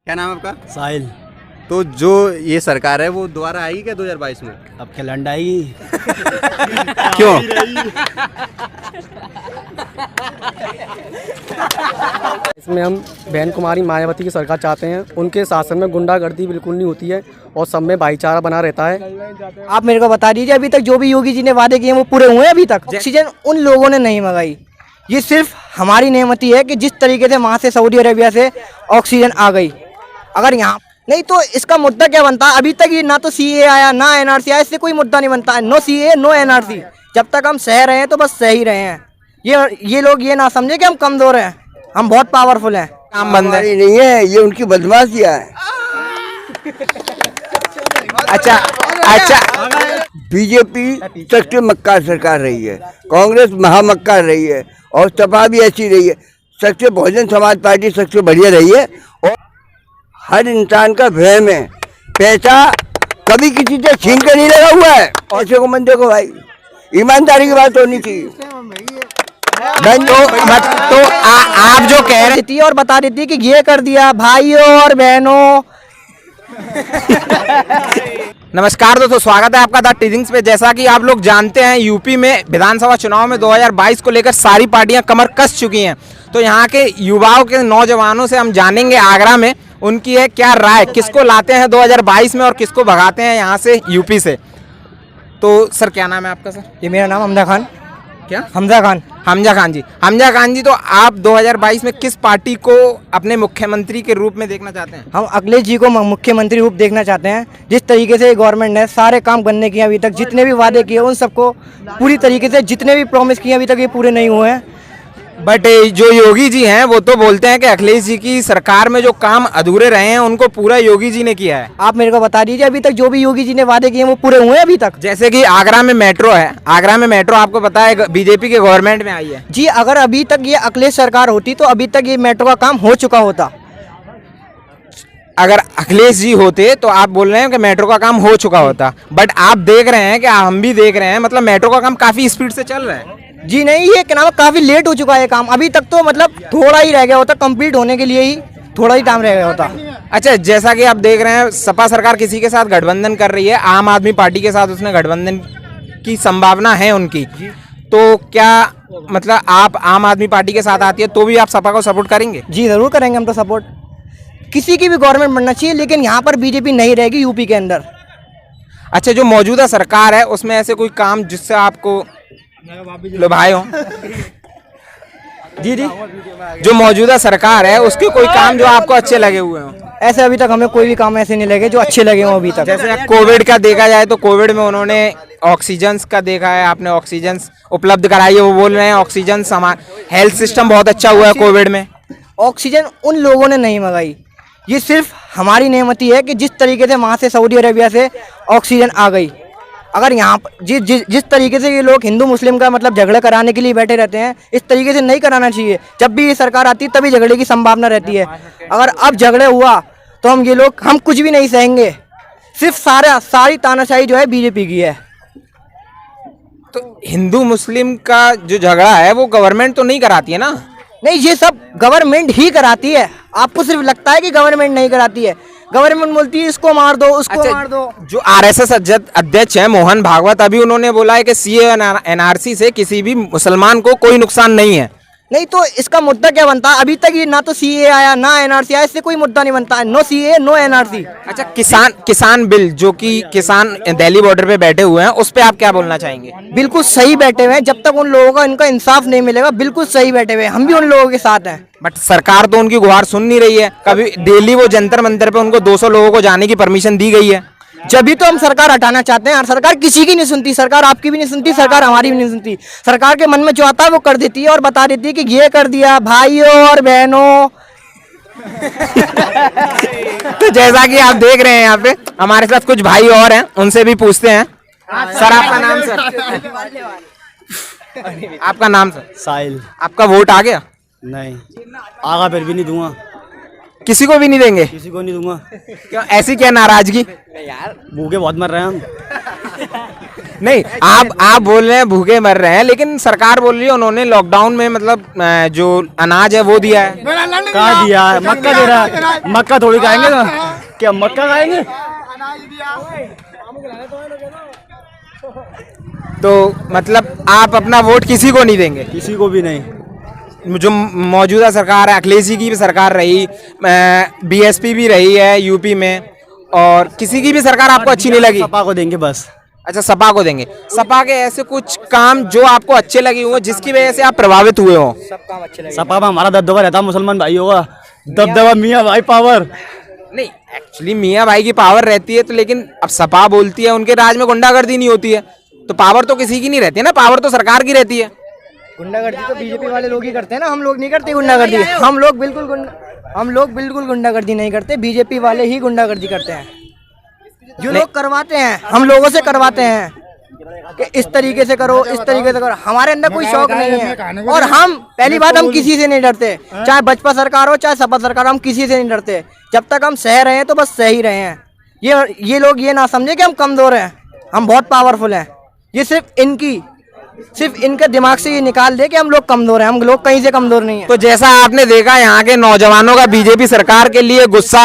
क्या नाम है आपका? साहिल। तो जो ये सरकार है वो दोबारा आएगी क्या 2022 में? अब क्या लंड आएगी? क्यों? इसमें हम बहन कुमारी मायावती की सरकार चाहते हैं। उनके शासन में गुंडागर्दी बिल्कुल नहीं होती है और सब में भाईचारा बना रहता है। आप मेरे को बता दीजिए, अभी तक जो भी योगी जी ने वादे किए वो पूरे हुए हैं? अभी तक ऑक्सीजन उन लोगों ने नहीं मंगाई। ये सिर्फ हमारी नेमती है कि जिस तरीके से वहाँ से सऊदी अरेबिया से ऑक्सीजन आ गई, अगर यहाँ नहीं तो इसका मुद्दा क्या बनता है? अभी तक ये ना तो सीए आया ना एनआरसी आया, इससे कोई मुद्दा नहीं बनता है। No CA no NRC. जब तक हम सह रहे हैं तो बस सह ही रहे हैं। ये लोग ये ना समझे कि हम कमजोर हैं, हम बहुत पावरफुल हैं। काम बंद है नहीं है, ये उनकी बदमाशियाँ है। अच्छा बीजेपी सबसे मक्कार सरकार रही है, कांग्रेस महामक्कार रही है और सपा भी ऐसी रही है। सबसे बहुजन समाज पार्टी सबसे बढ़िया रही है और हर इंसान का वहम है, पैसा कभी किसी से छीन कर नहीं लगा हुआ है। ऐसे को मन देखो भाई, ईमानदारी की बात होनी चाहिए। आप जो कह रही थी और बता देती कि ये कर दिया भाइयों और बहनों। नमस्कार दोस्तों, स्वागत है आपका द टीजिंग्स पे। जैसा कि आप लोग जानते हैं, यूपी में विधानसभा चुनाव में 2022 को लेकर सारी पार्टियां कमर कस चुकी हैं। तो यहाँ के युवाओं के नौजवानों से हम जानेंगे आगरा में उनकी है क्या राय, किसको लाते हैं 2022 में और किसको भगाते हैं यहाँ से यूपी से। तो सर क्या नाम है आपका? सर ये मेरा नाम हमजा खान। क्या? हमजा खान। हमजा खान जी। हमजा खान जी, तो आप 2022 में किस पार्टी को अपने मुख्यमंत्री के रूप में देखना चाहते हैं? हम अखिलेश जी को मुख्यमंत्री रूप देखना चाहते हैं। जिस तरीके से गवर्नमेंट ने सारे काम करने किए अभी तक, जितने भी वादे किए उन सबको पूरी तरीके से, जितने भी प्रॉमिस किए अभी तक ये पूरे नहीं हुए हैं। बट जो योगी जी हैं वो तो बोलते हैं कि अखिलेश जी की सरकार में जो काम अधूरे रहे हैं उनको पूरा योगी जी ने किया है। आप मेरे को बता दीजिए, अभी तक जो भी योगी जी ने वादे किए वो पूरे हुए हैं अभी तक? जैसे कि आगरा में मेट्रो है, आगरा में मेट्रो आपको पता है बीजेपी के गवर्नमेंट में आई है जी। अगर अभी तक ये अखिलेश सरकार होती तो अभी तक ये मेट्रो का काम हो चुका होता। अगर अखिलेश जी होते तो आप बोल रहे हैं कि मेट्रो का काम हो चुका होता, बट आप देख रहे हैं कि हम भी देख रहे हैं, मतलब मेट्रो का काम काफी स्पीड से चल रहा है। जी नहीं, ये क्या नाम है, काफी लेट हो चुका है काम। अभी तक तो मतलब थोड़ा ही रह गया होता, कंप्लीट होने के लिए ही थोड़ा ही टाइम रह गया होता। अच्छा, जैसा कि आप देख रहे हैं, सपा सरकार किसी के साथ गठबंधन कर रही है, आम आदमी पार्टी के साथ उसने गठबंधन की संभावना है उनकी। तो क्या मतलब आप आम आदमी पार्टी के साथ आती है तो भी आप सपा को सपोर्ट करेंगे? जी जरूर करेंगे हम तो सपोर्ट। किसी की भी गवर्नमेंट बनना चाहिए, लेकिन यहाँ पर बीजेपी नहीं रहेगी यूपी के अंदर। अच्छा, जो मौजूदा सरकार है उसमें ऐसे कोई काम जिससे आपको लुभाए हो? जी जी, जो मौजूदा सरकार है उसके कोई काम जो आपको अच्छे लगे हुए हो? ऐसे अभी तक हमें कोई भी काम ऐसे नहीं लगे जो अच्छे लगे हों अभी तक। जैसे कोविड का देखा जाए तो कोविड में उन्होंने ऑक्सीजन का देखा है, आपने ऑक्सीजन उपलब्ध कराई है, वो बोल रहे हैं ऑक्सीजन सामान, हेल्थ सिस्टम बहुत अच्छा हुआ है कोविड में। ऑक्सीजन उन लोगों ने नहीं मंगाई। ये सिर्फ हमारी नेमती है कि जिस तरीके से वहाँ से सऊदी अरेबिया से ऑक्सीजन आ गई, अगर यहाँ पर जिस तरीके से ये लोग हिंदू मुस्लिम का मतलब झगड़ा कराने के लिए बैठे रहते हैं, इस तरीके से नहीं कराना चाहिए। जब भी ये सरकार आती है तभी झगड़े की संभावना रहती है। अगर अब झगड़े हुआ तो हम कुछ भी नहीं सहेंगे। सिर्फ सारी तानाशाही जो है बीजेपी की है। तो हिंदू मुस्लिम का जो झगड़ा है वो गवर्नमेंट तो नहीं कराती है ना? नहीं, ये सब गवर्नमेंट ही कराती है। आपको सिर्फ लगता है कि गवर्नमेंट नहीं कराती है। गवर्नमेंट बोलती है इसको मार दो, उसको मार दो। जो आरएसएस अध्यक्ष है मोहन भागवत, अभी उन्होंने बोला है कि सीए एनआरसी से किसी भी मुसलमान को कोई नुकसान नहीं है। नहीं तो इसका मुद्दा क्या बनता है? अभी तक ये ना तो सीए आया ना एनआरसी आया, इससे कोई मुद्दा नहीं बनता है। No CA no NRC. अच्छा, किसान बिल जो कि किसान दिल्ली बॉर्डर पे बैठे हुए हैं, उस पे आप क्या बोलना चाहेंगे? बिल्कुल सही बैठे हुए हैं। जब तक उन लोगों का इनका इंसाफ नहीं मिलेगा, बिल्कुल सही बैठे हुए हैं। हम भी उन लोगों के साथ हैं। बट सरकार तो उनकी गुहार सुन नहीं रही है। कभी दिल्ली वो जंतर मंतर पे उनको 200 लोगों को जाने की परमिशन दी गई है। जब भी तो हम सरकार हटाना चाहते हैं। सरकार किसी की नहीं सुनती, सरकार आपकी भी नहीं सुनती, सरकार हमारी भी नहीं सुनती। सरकार के मन में जो आता है वो कर देती है और बता देती है कि ये कर दिया भाइयों और बहनों। तो जैसा कि आप देख रहे हैं यहाँ पे हमारे साथ कुछ भाई और हैं, उनसे भी पूछते हैं। सर आपका नाम? सर आपका नाम? सर साहिल। आपका वोट आ गया? नहीं, आगा फिर भी नहीं दूंगा। किसी को भी नहीं देंगे? किसी को नहीं दूंगा। क्यों, ऐसी क्या नाराजगी? भूखे बहुत मर रहे हैं हम। नहीं, आप बोल रहे हैं भूखे मर रहे हैं, लेकिन सरकार बोल रही है उन्होंने लॉकडाउन में मतलब जो अनाज है वो दिया है। कहाँ दिया है? मक्का दे रहा है। मक्का थोड़ी खाएंगे ना, क्या मक्का खाएंगे? तो मतलब आप अपना वोट किसी को नहीं देंगे? किसी को भी नहीं। जो मौजूदा सरकार है, अखिलेश जी की भी सरकार रही, बीएसपी भी रही है यूपी में, और किसी की भी सरकार आपको अच्छी नहीं लगी? सपा को देंगे बस। अच्छा, सपा को देंगे। सपा के ऐसे कुछ काम जो आपको अच्छे लगे हुए जिसकी वजह से आप प्रभावित हुए हो? सपा में हमारा दबदबा रहता है मुसलमान भाइयों का, दबदबा मियाँ भाई पावर। नहीं, एक्चुअली मियाँ भाई की पावर रहती है, तो लेकिन अब सपा बोलती है उनके राज में गुंडागर्दी नहीं होती है, तो पावर तो किसी की नहीं रहती है ना, पावर तो सरकार की रहती है। गुंडागर्दी तो बीजेपी वाले लोग ही करते हैं ना, हम लोग नहीं करते गुंडागर्दी। हम लोग बिल्कुल गुंडागर्दी नहीं करते, बीजेपी वाले ही गुंडागर्दी करते हैं। जो लोग करवाते हैं, हम लोगों से करवाते हैं कि इस तरीके से करो, इस तरीके से करो। हमारे अंदर कोई शौक नहीं है, और हम पहली बात हम किसी से नहीं डरते, चाहे बसपा सरकार हो चाहे सपा सरकार हो, हम किसी से नहीं डरते। जब तक हम सह रहे हैं तो बस सही रहे हैं। ये लोग ये ना समझे कि हम कमजोर हैं, हम बहुत पावरफुल हैं। ये सिर्फ इनके दिमाग से ये निकाल दे कि हम लोग कमजोर हैं, हम लोग कहीं से कमजोर नहीं है। तो जैसा आपने देखा यहाँ के नौजवानों का बीजेपी सरकार के लिए गुस्सा,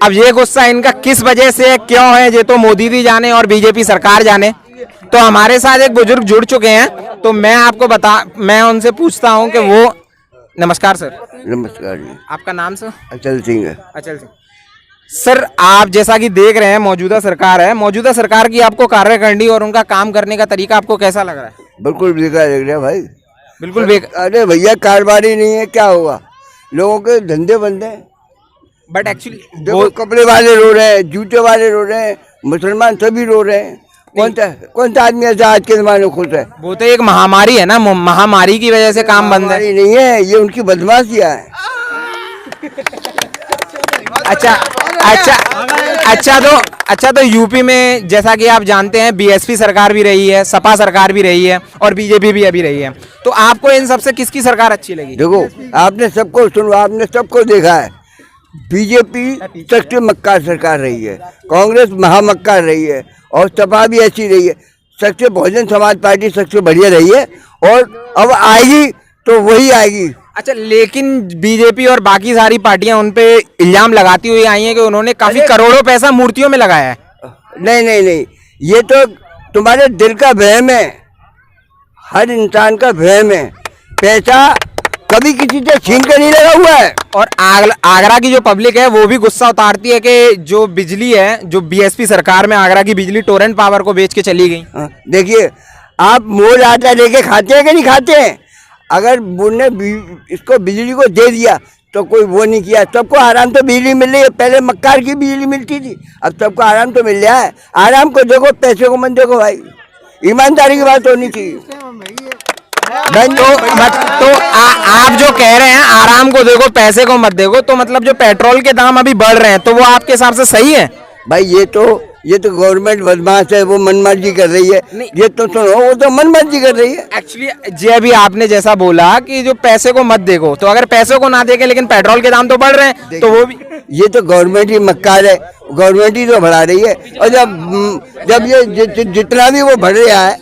अब ये गुस्सा इनका किस वजह से है, क्यों है, ये तो मोदी जी जाने और बीजेपी सरकार जाने। तो हमारे साथ एक बुजुर्ग जुड़ चुके हैं, तो मैं उनसे पूछता हूँ कि वो। नमस्कार सर। नमस्कार जी। आपका नाम सर? अचल सिंह है। अचल सिंह। सर, आप जैसा कि देख रहे हैं मौजूदा सरकार है, मौजूदा सरकार की आपको कार्यकारिणी और उनका काम करने का तरीका आपको कैसा लग रहा है? बिल्कुल बेकार लग रहा है भाई, बिल्कुल बेकार। अरे भैया कारोबारी नहीं है, क्या हुआ, लोगों के धंधे बंद हैं। बट एक्चुअली देखो कपड़े वाले रो रहे हैं, जूते वाले रो रहे हैं, मुसलमान सभी रो रहे हैं। कौन सा आदमी ऐसा आज के जमाने में खुश है? वो तो एक महामारी है ना, महामारी की वजह से काम बंद है। नहीं है, ये उनकी बदमाशियां है। अच्छा तो यूपी में जैसा कि आप जानते हैं बीएसपी सरकार भी रही है, सपा सरकार भी रही है, और बीजेपी भी अभी रही है। तो आपको इन सबसे किसकी सरकार अच्छी लगी? देखो आपने सबको सुना, आपने सबको देखा है, बीजेपी सबसे मक्कार सरकार रही है, कांग्रेस महामक्कार रही है, और सपा भी ऐसी रही है। सबसे बहुजन समाज पार्टी सबसे बढ़िया रही है, और अब आएगी तो वही आएगी। अच्छा, लेकिन बीजेपी और बाकी सारी पार्टियां उन पे इल्जाम लगाती हुई आई हैं कि उन्होंने काफी करोड़ों पैसा मूर्तियों में लगाया है। नहीं, ये तो तुम्हारे दिल का वहम है, हर इंसान का वहम है। पैसा कभी किसी से छीन कर नहीं लगा हुआ है। और आगरा की जो पब्लिक है वो भी गुस्सा उतारती है कि जो बिजली है, जो बीएसपी सरकार में आगरा की बिजली टोरेंट पावर को बेच के चली गई। देखिए, आप मोल आटा लेके खाते हैं कि नहीं खाते हैं? अगर उन्होंने इसको बिजली को दे दिया तो कोई वो नहीं किया, सबको आराम तो बिजली मिल रही है। पहले मक्कार की बिजली मिलती थी, अब सबको आराम तो मिल रहा है। आराम को देखो, पैसे को मत देखो भाई, ईमानदारी की बात होनी चाहिए। आप जो कह रहे हैं आराम को देखो पैसे को मत देखो, तो मतलब जो पेट्रोल के दाम अभी बढ़ रहे हैं तो वो आपके हिसाब से सही है? भाई ये तो गवर्नमेंट बदमाश है, वो मनमर्जी कर रही है। ये तो सुनो, वो तो मनमर्जी कर रही है। एक्चुअली जी अभी आपने जैसा बोला कि जो पैसे को मत देखो, तो अगर पैसे को ना देखे लेकिन पेट्रोल के दाम तो बढ़ रहे हैं, तो वो भी ये तो गवर्नमेंट ही मक्कार है, गवर्नमेंट ही तो बढ़ा रही है। और जब ये जितना भी वो बढ़ रहा है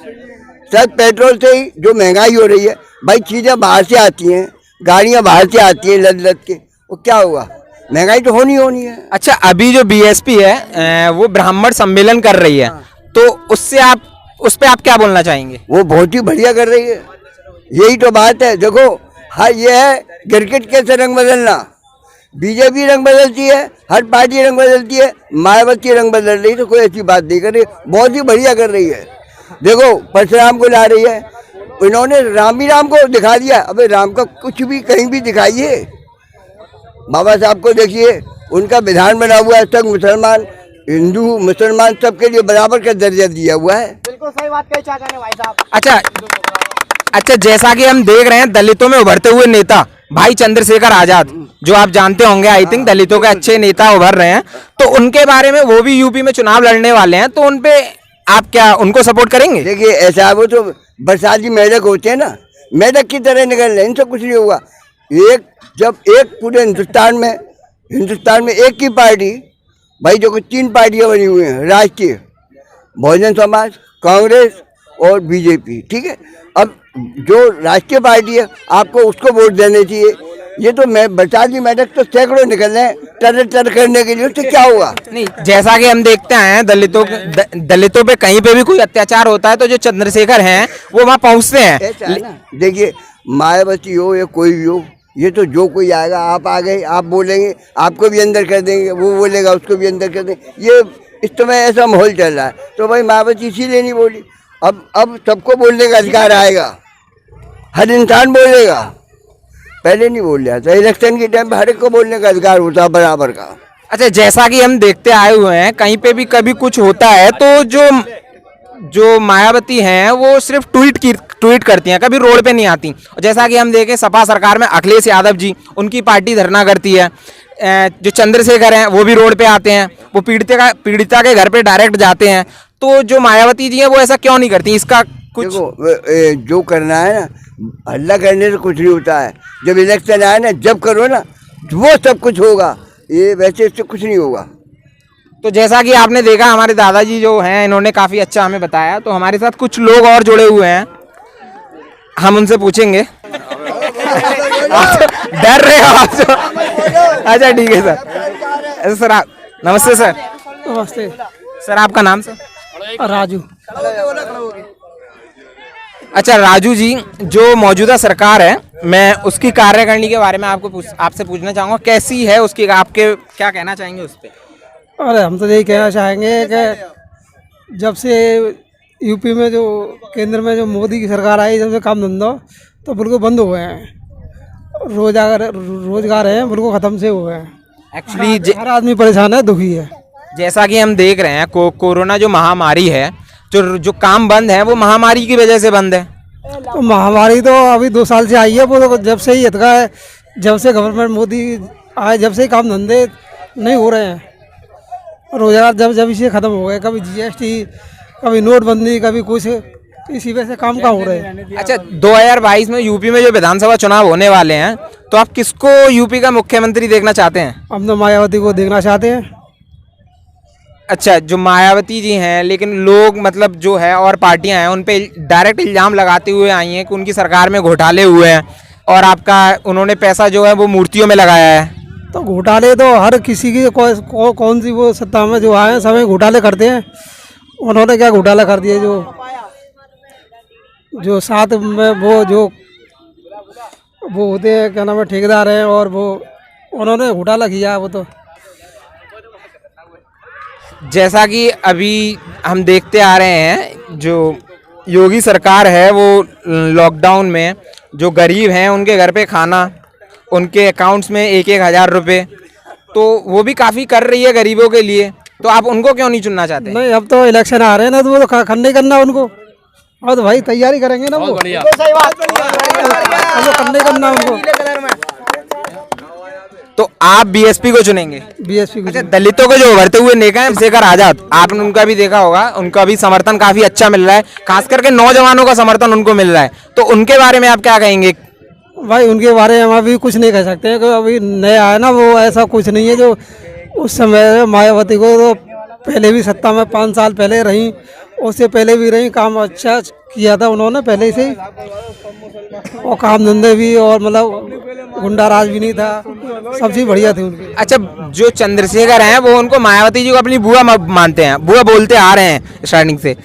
सब पेट्रोल से ही, जो महंगाई हो रही है भाई, चीजें बाहर से आती हैं, गाड़ियां बाहर से आती हैं लद के, वो क्या हुआ, महंगाई तो होनी है। अच्छा, अभी जो बीएसपी है वो ब्राह्मण सम्मेलन कर रही है, तो उस पे आप क्या बोलना चाहेंगे? वो बहुत ही बढ़िया कर रही है, यही तो बात है। देखो हाँ, ये है क्रिकेट कैसे रंग बदलना, बीजेपी रंग बदलती है, हर पार्टी रंग बदलती है, मायावती रंग बदल रही है, तो कोई ऐसी बात नहीं कर रही, बहुत ही बढ़िया कर रही है। देखो परशुराम को ला रही है, इन्होंने राम को दिखा दिया। अबे राम का कुछ भी कहीं भी दिखाइए, बाबा साहब को देखिए, उनका विधान बना हुआ है, सब मुसलमान हिंदू मुसलमान सबके लिए बराबर का दर्जा दिया हुआ है। बिल्कुल सही बात कही चाचा ने भाई साहब। अच्छा, जैसा कि हम देख रहे हैं दलितों में उभरते हुए नेता भाई चंद्रशेखर आजाद, जो आप जानते होंगे, आई थिंक दलितों के अच्छे नेता उभर रहे हैं, तो उनके बारे में, वो भी यूपी में चुनाव लड़ने वाले हैं, तो उनपे आप क्या उनको सपोर्ट करेंगे? देखिए ऐसा, वो तो बरसाती मेढक होते हैं ना, मेढक की तरह निकल रहे, इनसे कुछ नहीं होगा। जब एक पूरे हिंदुस्तान में एक ही पार्टी, भाई जो 3 पार्टियां बनी हुई हैं राष्ट्रीय, बहुजन समाज, कांग्रेस और बीजेपी, ठीक है। अब जो राष्ट्रीय पार्टी है आपको उसको वोट देने चाहिए। ये तो मैं बता दी मैडम, तो सैकड़ों निकल रहे हैं टर करने के लिए, उससे क्या होगा? नहीं, जैसा कि हम देखते हैं दलितों पे कहीं पे भी कोई अत्याचार होता है तो जो चंद्रशेखर हैं वो वहाँ पहुँचते हैं। देखिए, मायावती हो या कोई भी हो, ये तो जो कोई आएगा, आप आ गए, आप बोलेंगे, आपको भी अंदर कर देंगे, वो बोलेगा उसको भी अंदर कर देंगे। ये इस समय ऐसा माहौल चल रहा है। तो भाई मायावती इसीलिए नहीं बोली। अब सबको बोलने का अधिकार आएगा, हर इंसान बोलेगा। पहले नहीं बोल रहा था, इलेक्शन के टाइम पे हर एक को बोलने का अधिकार होता बराबर का। अच्छा, जैसा कि हम देखते आए हुए हैं, कहीं पे भी कभी कुछ होता है तो जो मायावती हैं वो सिर्फ ट्वीट करती हैं, कभी रोड पे नहीं आती। और जैसा कि हम देखें सपा सरकार में अखिलेश यादव जी, उनकी पार्टी धरना करती है। जो चंद्रशेखर हैं वो भी रोड पे आते हैं, वो पीड़िता के घर पे डायरेक्ट जाते हैं। तो जो मायावती जी हैं वो ऐसा क्यों नहीं करती? इसका कुछ देखो, जो करना है ना, हल्ला करने से कुछ नहीं होता है। जब इलेक्शन आए ना, जब करो ना, वो सब कुछ होगा। ये वैसे इससे कुछ नहीं होगा। तो जैसा कि आपने देखा, हमारे दादाजी जो हैं इन्होंने काफ़ी अच्छा हमें बताया। तो हमारे साथ कुछ लोग और जुड़े हुए हैं, हम उनसे पूछेंगे। डर रहे हो आप? अच्छा ठीक है सर। सर आप नमस्ते सर। नमस्ते सर आपका नाम सर? राजू। अच्छा राजू जी, जो मौजूदा सरकार है, मैं उसकी कार्यकारिणी के बारे में आपसे पूछना चाहूँगा, कैसी है उसकी, आपके क्या कहना चाहेंगे उस पर? अरे हम तो यही कहना चाहेंगे कि जब से यूपी में जो केंद्र में जो मोदी की सरकार आई, जब से काम धंधा तो बिल्कुल बंद हुए हैं। रोजगार है बिल्कुल ख़त्म से हुए हैं। एक्चुअली हर आदमी परेशान है, दुखी है। जैसा कि हम देख रहे हैं, कोरोना जो महामारी है, जो काम बंद है वो महामारी की वजह से बंद है। तो महामारी तो अभी 2 साल से आई है, वो तो जब से ही इतना है, जब से गवर्नमेंट मोदी आए, जब से ही काम धंधे नहीं हो रहे हैं। रोजगार जब इसे ख़त्म हो गए, कभी जीएसटी, कभी नोटबंदी, कभी कुछ, इसी वजह से काम का हो रहे हैं। अच्छा, 2022 में यूपी में जो विधानसभा चुनाव होने वाले हैं, तो आप किसको यूपी का मुख्यमंत्री देखना चाहते हैं? हम तो मायावती को देखना चाहते हैं। अच्छा, जो मायावती जी हैं, लेकिन लोग मतलब जो है और पार्टियां हैं उन पे डायरेक्ट इल्ज़ाम लगाते हुए आई हैं कि उनकी सरकार में घोटाले हुए हैं और आपका उन्होंने पैसा जो है वो मूर्तियों में लगाया है। तो घोटाले तो हर किसी की कौन सी वो सत्ता में जो आए सब घोटाले करते हैं। उन्होंने क्या घोटाला कर दिया? जो साथ में वो होते हैं, क्या नाम है, ठेकेदार हैं, और वो उन्होंने घोटाला किया। वो तो जैसा कि अभी हम देखते आ रहे हैं, जो योगी सरकार है वो लॉकडाउन में जो गरीब हैं उनके घर पे खाना, उनके अकाउंट्स में 1-1 हज़ार रुपये, तो वो भी काफ़ी कर रही है गरीबों के लिए। तो आप उनको क्यों नहीं चुनना चाहते? नहीं, अब तो इलेक्शन आ रहे हैं ना, तो वो तो करने करना उनको। और तो भाई तैयारी करेंगे ना, वो करने करना उनको। तो आप बीएसपी को चुनेंगे? बीएसपी को। अच्छा, दलितों के जो उभरते हुए नेता हैं चंद्रशेखर आजाद, आपने उनका भी देखा होगा, उनका भी समर्थन काफी अच्छा मिल रहा है, खास करके नौजवानों का समर्थन उनको मिल रहा है। तो उनके बारे में आप क्या कहेंगे? भाई उनके बारे में हम अभी कुछ नहीं कह सकते हैं, क्योंकि अभी नया है ना, वो ऐसा कुछ नहीं है। जो उस समय मायावती को तो पहले भी सत्ता में 5 साल पहले रही, उससे पहले भी रही, काम अच्छा किया था उन्होंने पहले से ही, और काम धंधे भी, और मतलब गुंडा राज भी नहीं था, सब चीज़ बढ़िया थी उनकी। अच्छा, जो चंद्रशेखर हैं वो उनको मायावती जी को अपनी बुआ मानते हैं, बुआ बोलते आ रहे हैं स्टार्टिंग से।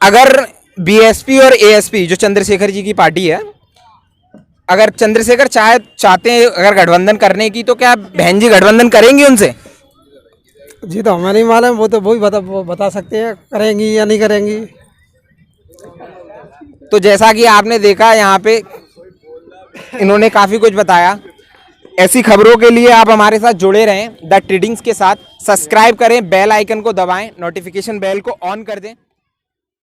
अगर बीएसपी और एएसपी जो चंद्रशेखर जी की पार्टी है, अगर चंद्रशेखर चाहते हैं अगर गठबंधन करने की, तो क्या बहन जी गठबंधन करेंगी उनसे? जी तो हमें नहीं मालूम, वो तो वही बता सकते हैं करेंगी या नहीं करेंगी। तो जैसा कि आपने देखा, यहाँ पे इन्होंने काफ़ी कुछ बताया। ऐसी खबरों के लिए आप हमारे साथ जुड़े रहें द ट्रेडिंग्स के साथ। सब्सक्राइब करें, बेल आइकन को दबाएं, नोटिफिकेशन बेल को ऑन कर दें।